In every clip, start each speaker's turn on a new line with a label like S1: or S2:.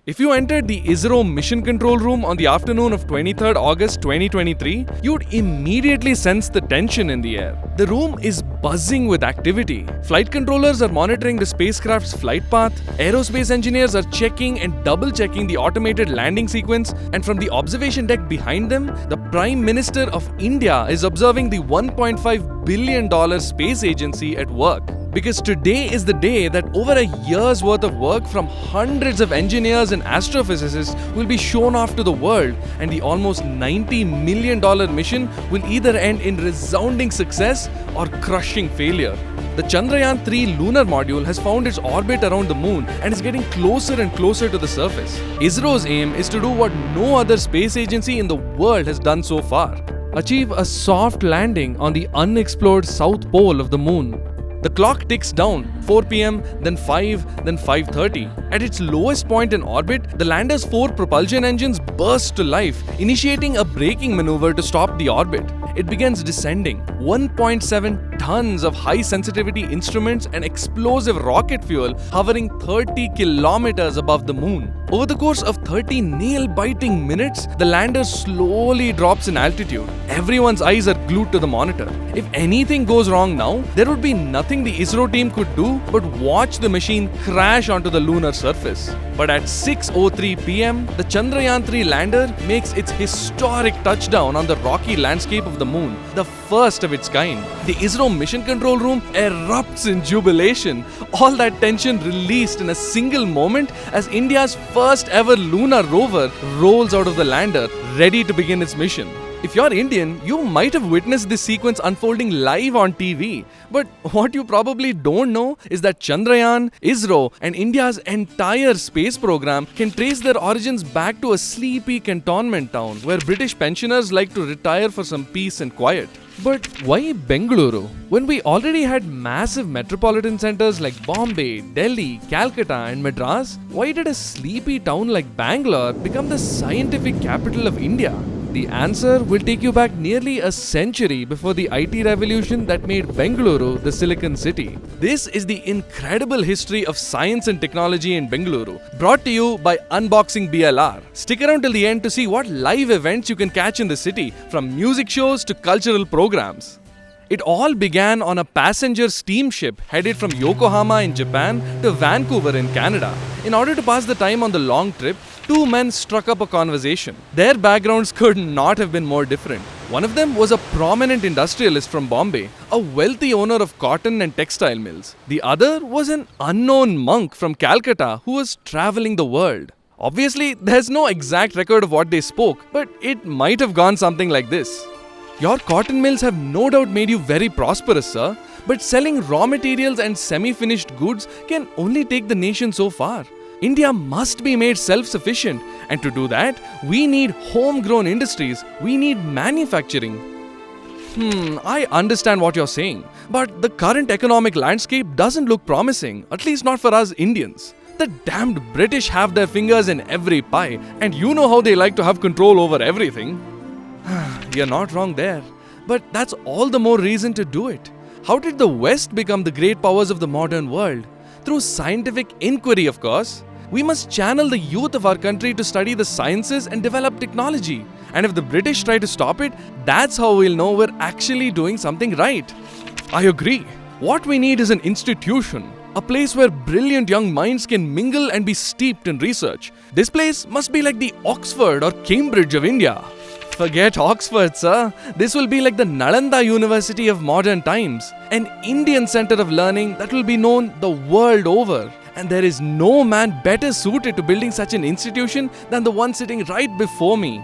S1: If you entered the ISRO Mission Control Room on the afternoon of 23rd August 2023, you'd immediately sense the tension in the air. The room is buzzing with activity. Flight controllers are monitoring the spacecraft's flight path, aerospace engineers are checking and double-checking the automated landing sequence, and from the observation deck behind them, the Prime Minister of India is observing the $1.5 billion space agency at work. Because today is the day that over a year's worth of work from hundreds of engineers and astrophysicists will be shown off to the world, and the almost $90 million mission will either end in resounding success or crushing failure. The Chandrayaan-3 lunar module has found its orbit around the moon and is getting closer and closer to the surface. ISRO's aim is to do what no other space agency in the world has done so far: achieve a soft landing on the unexplored south pole of the moon. The clock ticks down, 4 p.m., then 5, then 5:30. At its lowest point in orbit, the lander's 4 propulsion engines burst to life, initiating a braking maneuver to stop the orbit. It begins descending. 1.7 tons of high-sensitivity instruments and explosive rocket fuel hovering 30 kilometers above the moon. Over the course of 30 nail-biting minutes, the lander slowly drops in altitude. Everyone's eyes are glued to the monitor. If anything goes wrong now, there would be nothing the ISRO team could do but watch the machine crash onto the lunar surface. But at 6:03 p.m., the Chandrayaan-3 lander makes its historic touchdown on the rocky landscape of the moon, the first of its kind. The ISRO Mission Control Room erupts in jubilation. All that tension released in a single moment as India's first ever lunar rover rolls out of the lander, ready to begin its mission. If you're Indian, you might have witnessed this sequence unfolding live on TV. But what you probably don't know is that Chandrayaan, ISRO, and India's entire space program can trace their origins back to a sleepy cantonment town where British pensioners like to retire for some peace and quiet. But why Bengaluru? When we already had massive metropolitan centers like Bombay, Delhi, Calcutta, and Madras, why did a sleepy town like Bangalore become the scientific capital of India? The answer will take you back nearly a century before the IT revolution that made Bengaluru the Silicon City. This is the incredible history of science and technology in Bengaluru, brought to you by UnboxingBLR. Stick around till the end to see what live events you can catch in the city, from music shows to cultural programs. It all began on a passenger steamship headed from Yokohama in Japan to Vancouver in Canada. In order to pass the time on the long trip, 2 men struck up a conversation. Their backgrounds could not have been more different. One of them was a prominent industrialist from Bombay, a wealthy owner of cotton and textile mills. The other was an unknown monk from Calcutta who was traveling the world. Obviously, there's no exact record of what they spoke, but it might have gone something like this. Your cotton mills have no doubt made you very prosperous, sir, but selling raw materials and semi-finished goods can only take the nation so far. India must be made self-sufficient, and to do that, we need homegrown industries, we need manufacturing. I understand what you're saying, but the current economic landscape doesn't look promising, at least not for us Indians. The damned British have their fingers in every pie, and you know how they like to have control over everything. You're not wrong there, but that's all the more reason to do it. How did the West become the great powers of the modern world? Through scientific inquiry, of course. We must channel the youth of our country to study the sciences and develop technology. And if the British try to stop it, that's how we'll know we're actually doing something right. I agree. What we need is an institution. A place where brilliant young minds can mingle and be steeped in research. This place must be like the Oxford or Cambridge of India. Forget Oxford, sir. This will be like the Nalanda University of modern times. An Indian center of learning that will be known the world over. And there is no man better suited to building such an institution than the one sitting right before me.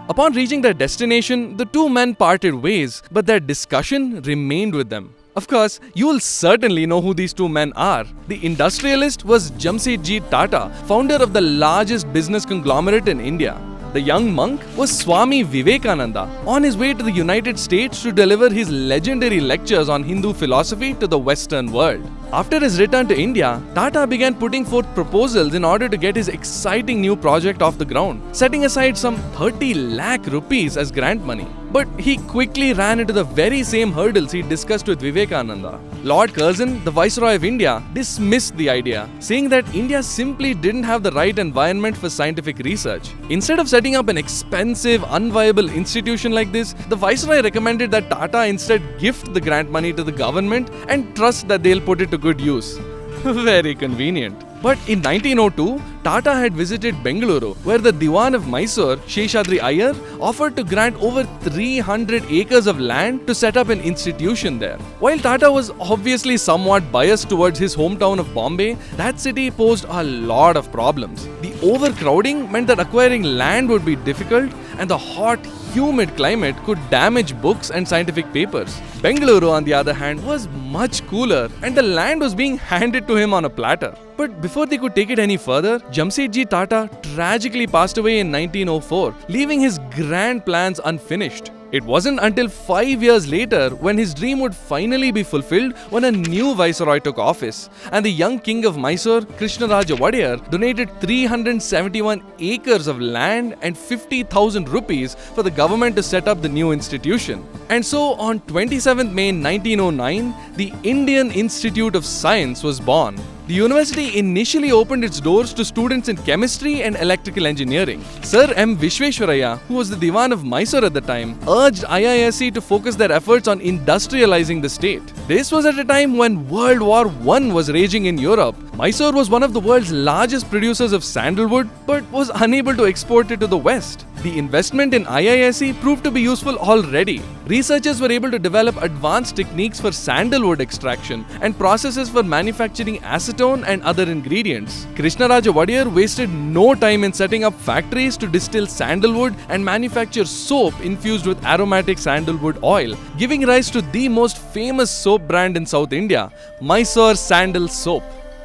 S1: Upon reaching their destination, the 2 men parted ways, but their discussion remained with them. Of course, you will certainly know who these 2 men are. The industrialist was Jamsetji Tata, founder of the largest business conglomerate in India. The young monk was Swami Vivekananda, on his way to the United States to deliver his legendary lectures on Hindu philosophy to the Western world. After his return to India, Tata began putting forth proposals in order to get his exciting new project off the ground, setting aside some 30 lakh rupees as grant money. But he quickly ran into the very same hurdles he discussed with Vivekananda. Lord Curzon, the Viceroy of India, dismissed the idea, saying that India simply didn't have the right environment for scientific research. Instead of setting up an expensive, unviable institution like this, the Viceroy recommended that Tata instead gift the grant money to the government and trust that they'll put it to good use. Very convenient. But in 1902, Tata had visited Bengaluru, where the Diwan of Mysore, Sheshadri Iyer, offered to grant over 300 acres of land to set up an institution there. While Tata was obviously somewhat biased towards his hometown of Bombay, that city posed a lot of problems. The overcrowding meant that acquiring land would be difficult, and the hot, humid climate could damage books and scientific papers. Bengaluru, on the other hand, was much cooler, and the land was being handed to him on a platter. But before they could take it any further, Jamsetji Tata tragically passed away in 1904, leaving his grand plans unfinished. It wasn't until 5 years later when his dream would finally be fulfilled when a new viceroy took office, and the young king of Mysore, Krishnaraja Wadiyar, donated 371 acres of land and 50,000 rupees for the government to set up the new institution. And so on 27th May 1909, the Indian Institute of Science was born. The university initially opened its doors to students in chemistry and electrical engineering. Sir M. Vishweshwaraya, who was the Diwan of Mysore at the time, urged IISc to focus their efforts on industrializing the state. This was at a time when World War I was raging in Europe. Mysore was one of the world's largest producers of sandalwood, but was unable to export it to the West. The investment in IISc proved to be useful already. Researchers were able to develop advanced techniques for sandalwood extraction and processes for manufacturing acetone and other ingredients. Krishnaraja Wadiyar wasted no time in setting up factories to distill sandalwood and manufacture soap infused with aromatic sandalwood oil, giving rise to the most famous soap brand in South India, Mysore Sandal Soap.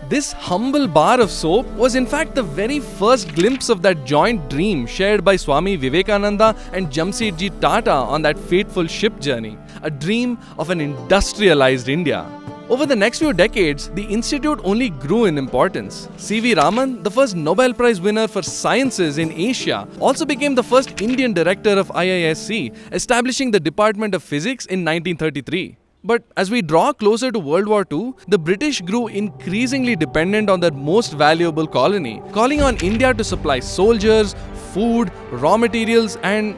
S1: This humble bar of soap was in fact the very first glimpse of that joint dream shared by Swami Vivekananda and Jamsetji Tata on that fateful ship journey, a dream of an industrialized India. Over the next few decades, the institute only grew in importance. C.V. Raman, the first Nobel Prize winner for sciences in Asia, also became the first Indian director of IISc, establishing the Department of Physics in 1933. But as we draw closer to World War II, the British grew increasingly dependent on their most valuable colony, calling on India to supply soldiers, food, raw materials, and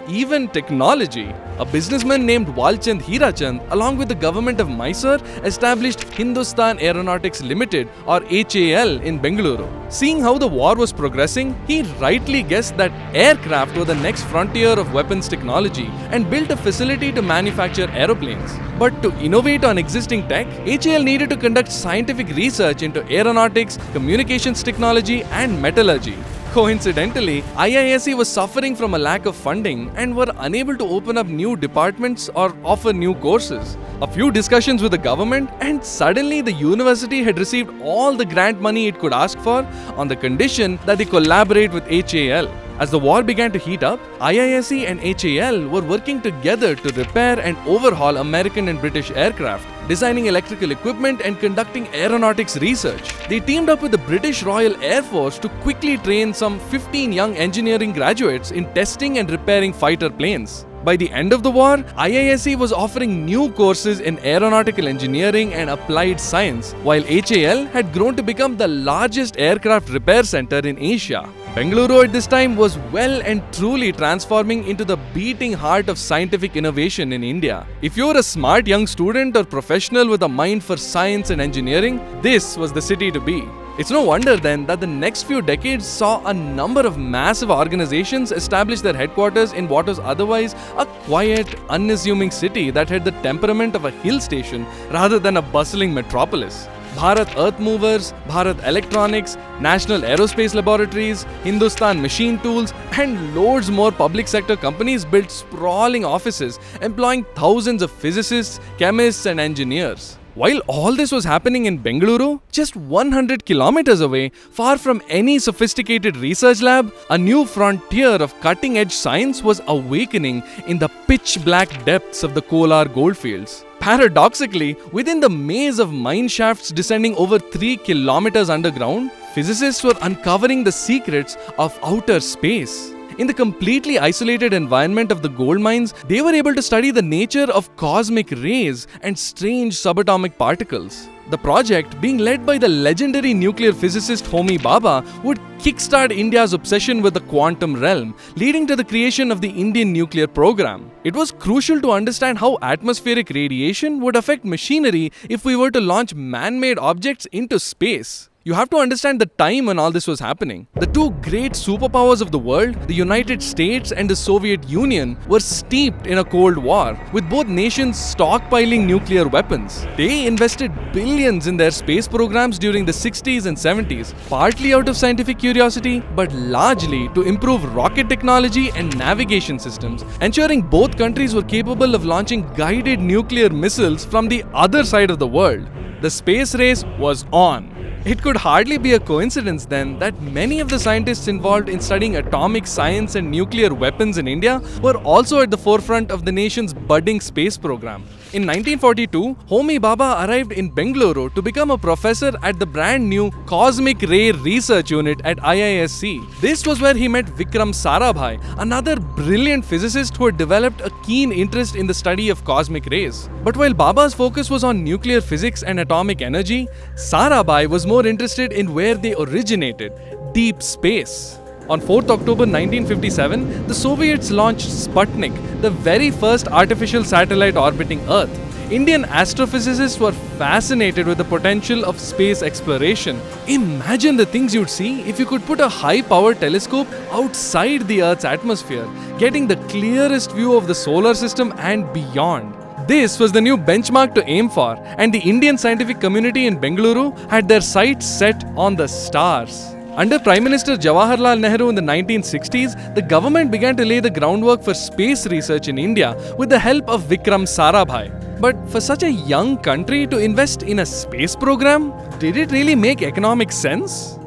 S1: even technology. A businessman named Walchand Hirachand, along with the government of Mysore, established Hindustan Aeronautics Limited or HAL in Bengaluru. Seeing how the war was progressing, he rightly guessed that aircraft were the next frontier of weapons technology and built a facility to manufacture aeroplanes. But to innovate on existing tech, HAL needed to conduct scientific research into aeronautics, communications technology, and metallurgy. Coincidentally, IISc was suffering from a lack of funding and were unable to open up new departments or offer new courses. A few discussions with the government, and suddenly the university had received all the grant money it could ask for on the condition that they collaborate with HAL. As the war began to heat up, IISc and HAL were working together to repair and overhaul American and British aircraft, designing electrical equipment and conducting aeronautics research. They teamed up with the British Royal Air Force to quickly train some 15 young engineering graduates in testing and repairing fighter planes. By the end of the war, IISc was offering new courses in aeronautical engineering and applied science, while HAL had grown to become the largest aircraft repair center in Asia. Bengaluru at this time was well and truly transforming into the beating heart of scientific innovation in India. If you're a smart young student or professional with a mind for science and engineering, this was the city to be. It's no wonder then that the next few decades saw a number of massive organizations establish their headquarters in what was otherwise a quiet, unassuming city that had the temperament of a hill station rather than a bustling metropolis. Bharat Earth Movers, Bharat Electronics, National Aerospace Laboratories, Hindustan Machine Tools, and loads more public sector companies built sprawling offices employing thousands of physicists, chemists, and engineers. While all this was happening in Bengaluru, just 100 kilometers away, far from any sophisticated research lab, a new frontier of cutting-edge science was awakening in the pitch-black depths of the Kolar goldfields. Paradoxically, within the maze of mine shafts descending over 3 kilometers underground, physicists were uncovering the secrets of outer space. In the completely isolated environment of the gold mines, they were able to study the nature of cosmic rays and strange subatomic particles. The project, being led by the legendary nuclear physicist Homi Bhabha, would kickstart India's obsession with the quantum realm, leading to the creation of the Indian nuclear program. It was crucial to understand how atmospheric radiation would affect machinery if we were to launch man-made objects into space. You have to understand the time when all this was happening. The two great superpowers of the world, the United States and the Soviet Union, were steeped in a Cold War, with both nations stockpiling nuclear weapons. They invested billions in their space programs during the 60s and 70s, partly out of scientific curiosity, but largely to improve rocket technology and navigation systems, ensuring both countries were capable of launching guided nuclear missiles from the other side of the world. The space race was on. It could hardly be a coincidence then that many of the scientists involved in studying atomic science and nuclear weapons in India were also at the forefront of the nation's budding space program. In 1942, Homi Bhabha arrived in Bengaluru to become a professor at the brand new Cosmic Ray Research Unit at IISc. This was where he met Vikram Sarabhai, another brilliant physicist who had developed a keen interest in the study of cosmic rays. But while Bhabha's focus was on nuclear physics and atomic energy, Sarabhai was more interested in where they originated, deep space. On 4th October 1957, the Soviets launched Sputnik, the very first artificial satellite orbiting Earth. Indian astrophysicists were fascinated with the potential of space exploration. Imagine the things you'd see if you could put a high-powered telescope outside the Earth's atmosphere, getting the clearest view of the solar system and beyond. This was the new benchmark to aim for, and the Indian scientific community in Bengaluru had their sights set on the stars. Under Prime Minister Jawaharlal Nehru in the 1960s, the government began to lay the groundwork for space research in India with the help of Vikram Sarabhai. But for such a young country to invest in a space program, did it really make economic sense?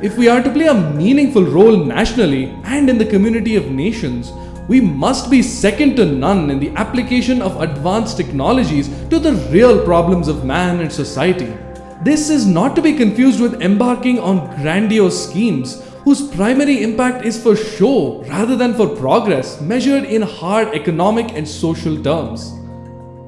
S1: If we are to play a meaningful role nationally and in the community of nations, we must be second to none in the application of advanced technologies to the real problems of man and society. This is not to be confused with embarking on grandiose schemes whose primary impact is for show rather than for progress measured in hard economic and social terms.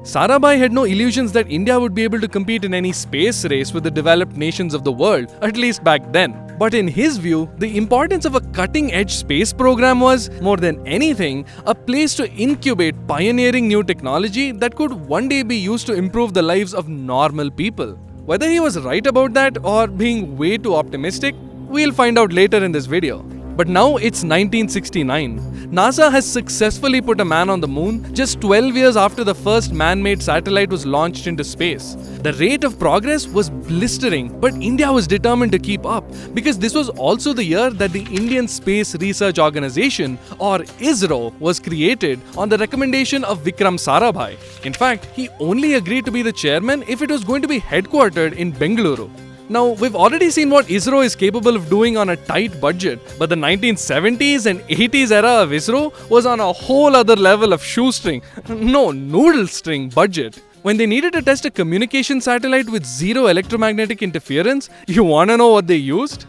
S1: Sarabhai had no illusions that India would be able to compete in any space race with the developed nations of the world, at least back then. But in his view, the importance of a cutting-edge space program was, more than anything, a place to incubate pioneering new technology that could one day be used to improve the lives of normal people. Whether he was right about that or being way too optimistic, we'll find out later in this video. But now it's 1969. NASA has successfully put a man on the moon just 12 years after the first man-made satellite was launched into space. The rate of progress was blistering, but India was determined to keep up because this was also the year that the Indian Space Research Organization, or ISRO, was created on the recommendation of Vikram Sarabhai. In fact, he only agreed to be the chairman if it was going to be headquartered in Bengaluru. Now, we've already seen what ISRO is capable of doing on a tight budget, but the 1970s and 80s era of ISRO was on a whole other level of shoestring, no, noodle string budget. When they needed to test a communication satellite with zero electromagnetic interference, you wanna know what they used?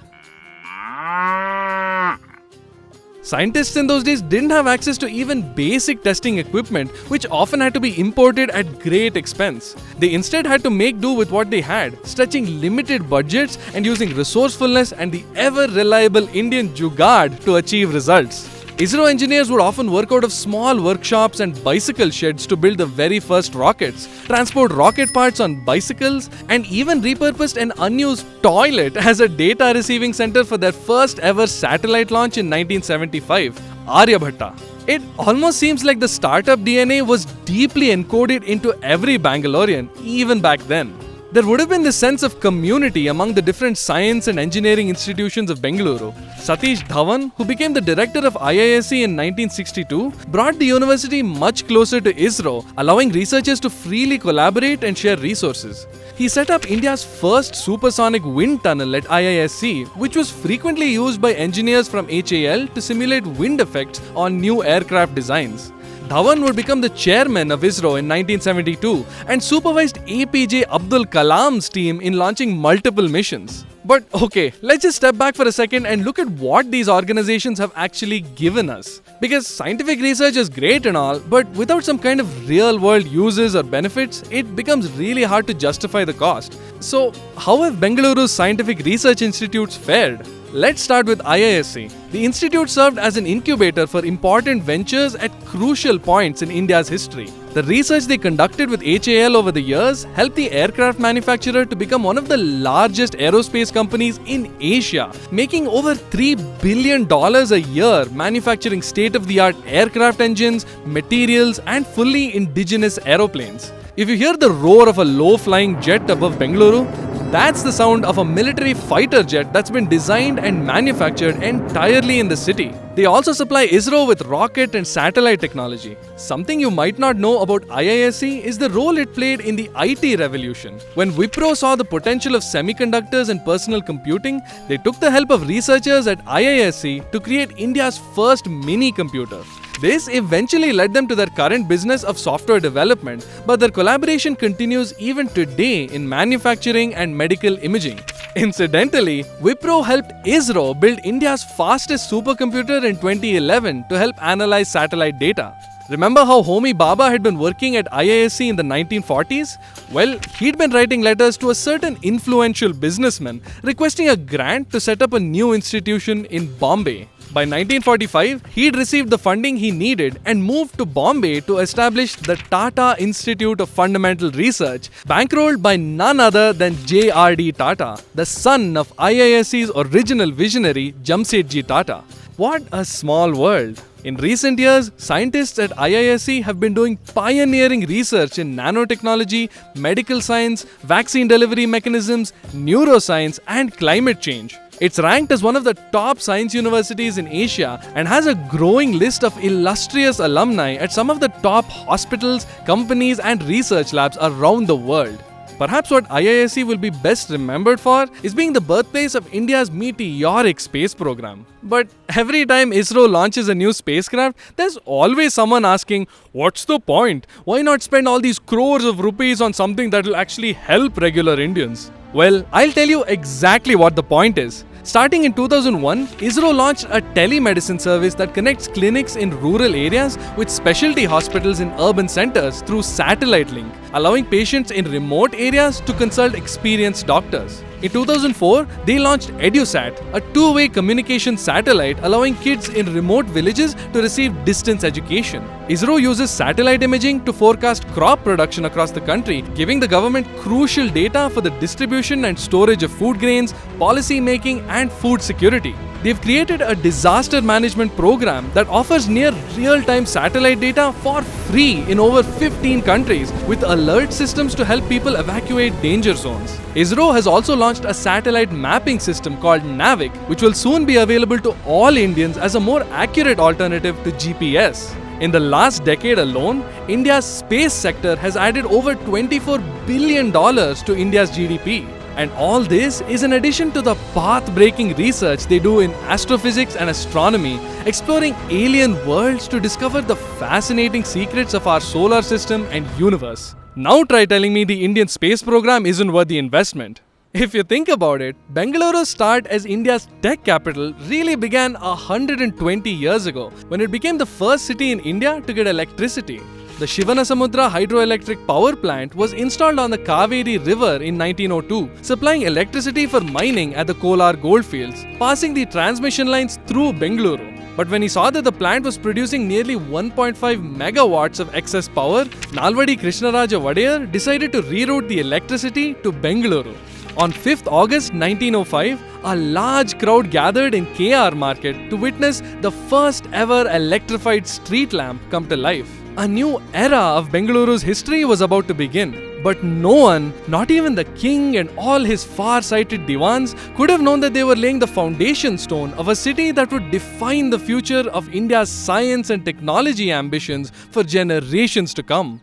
S1: Scientists in those days didn't have access to even basic testing equipment, which often had to be imported at great expense. They instead had to make do with what they had, stretching limited budgets and using resourcefulness and the ever-reliable Indian jugaad to achieve results. ISRO engineers would often work out of small workshops and bicycle sheds to build the very first rockets, transport rocket parts on bicycles, and even repurposed an unused toilet as a data receiving center for their first ever satellite launch in 1975, Aryabhatta. It almost seems like the startup DNA was deeply encoded into every Bangalorean, even back then. There would have been this sense of community among the different science and engineering institutions of Bengaluru. Satish Dhawan, who became the director of IISc in 1962, brought the university much closer to ISRO, allowing researchers to freely collaborate and share resources. He set up India's first supersonic wind tunnel at IISc, which was frequently used by engineers from HAL to simulate wind effects on new aircraft designs. Dhawan would become the chairman of ISRO in 1972 and supervised APJ Abdul Kalam's team in launching multiple missions. But okay, let's just step back for a second and look at what these organizations have actually given us. Because scientific research is great and all, but without some kind of real-world uses or benefits, it becomes really hard to justify the cost. So, how have Bengaluru's scientific research institutes fared? Let's start with IISc. The institute served as an incubator for important ventures at crucial points in India's history. The research they conducted with HAL over the years helped the aircraft manufacturer to become one of the largest aerospace companies in Asia, making over $3 billion a year manufacturing state-of-the-art aircraft engines, materials, and fully indigenous aeroplanes. If you hear the roar of a low-flying jet above Bengaluru, that's the sound of a military fighter jet that's been designed and manufactured entirely in the city. They also supply ISRO with rocket and satellite technology. Something you might not know about IISc is the role it played in the IT revolution. When Wipro saw the potential of semiconductors and personal computing, they took the help of researchers at IISc to create India's first mini computer. This eventually led them to their current business of software development, but their collaboration continues even today in manufacturing and medical imaging. Incidentally, Wipro helped ISRO build India's fastest supercomputer in 2011 to help analyze satellite data. Remember how Homi Bhabha had been working at IISc in the 1940s? Well, he'd been writing letters to a certain influential businessman requesting a grant to set up a new institution in Bombay. By 1945, he'd received the funding he needed and moved to Bombay to establish the Tata Institute of Fundamental Research, bankrolled by none other than J.R.D. Tata, the son of IISc's original visionary Jamsetji Tata. What a small world! In recent years, scientists at IISc have been doing pioneering research in nanotechnology, medical science, vaccine delivery mechanisms, neuroscience, and climate change. It's ranked as one of the top science universities in Asia and has a growing list of illustrious alumni at some of the top hospitals, companies, and research labs around the world. Perhaps what IISc will be best remembered for is being the birthplace of India's meteoric space program. But every time ISRO launches a new spacecraft, there's always someone asking, what's the point? Why not spend all these crores of rupees on something that will actually help regular Indians? Well, I'll tell you exactly what the point is. Starting in 2001, ISRO launched a telemedicine service that connects clinics in rural areas with specialty hospitals in urban centers through satellite link, allowing patients in remote areas to consult experienced doctors. In 2004, they launched EduSat, a two-way communication satellite allowing kids in remote villages to receive distance education. ISRO uses satellite imaging to forecast crop production across the country, giving the government crucial data for the distribution and storage of food grains, policy making, and food security. They've created a disaster management program that offers near real-time satellite data for free in over 15 countries, with alert systems to help people evacuate danger zones. ISRO has also launched a satellite mapping system called NAVIC, which will soon be available to all Indians as a more accurate alternative to GPS. In the last decade alone, India's space sector has added over $24 billion to India's GDP. And all this is in addition to the path-breaking research they do in astrophysics and astronomy, exploring alien worlds to discover the fascinating secrets of our solar system and universe. Now try telling me the Indian space program isn't worth the investment. If you think about it, Bengaluru's start as India's tech capital really began 120 years ago, when it became the first city in India to get electricity. The Shivanasamudra hydroelectric power plant was installed on the Kaveri River in 1902, supplying electricity for mining at the Kolar goldfields, passing the transmission lines through Bengaluru. But when he saw that the plant was producing nearly 1.5 megawatts of excess power, Nalvadi Krishnaraja Vadeyar decided to reroute the electricity to Bengaluru. On 5th August 1905, a large crowd gathered in KR Market to witness the first ever electrified street lamp come to life. A new era of Bengaluru's history was about to begin. But no one, not even the king and all his far-sighted diwans, could have known that they were laying the foundation stone of a city that would define the future of India's science and technology ambitions for generations to come.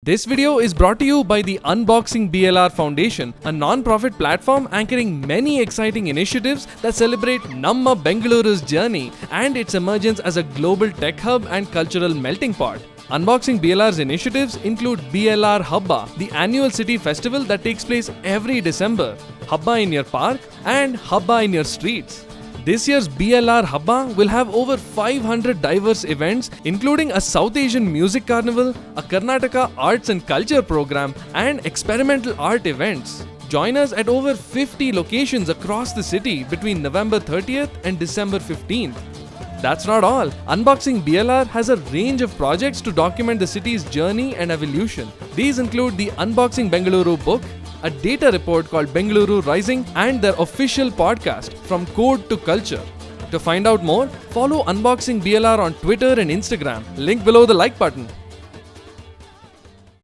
S1: This video is brought to you by the UnboxingBLR Foundation, a non-profit platform anchoring many exciting initiatives that celebrate Namma Bengaluru's journey and its emergence as a global tech hub and cultural melting pot. Unboxing BLR's initiatives include BLR Hubba, the annual city festival that takes place every December, Hubba in your park and Hubba in your streets. This year's BLR Hubba will have over 500 diverse events, including a South Asian music carnival, a Karnataka arts and culture program, and experimental art events. Join us at over 50 locations across the city between November 30th and December 15th. That's not all. Unboxing BLR has a range of projects to document the city's journey and evolution. These include the Unboxing Bengaluru book, a data report called Bengaluru Rising, and their official podcast, From Code to Culture. To find out more, follow Unboxing BLR on Twitter and Instagram. Link below the like button.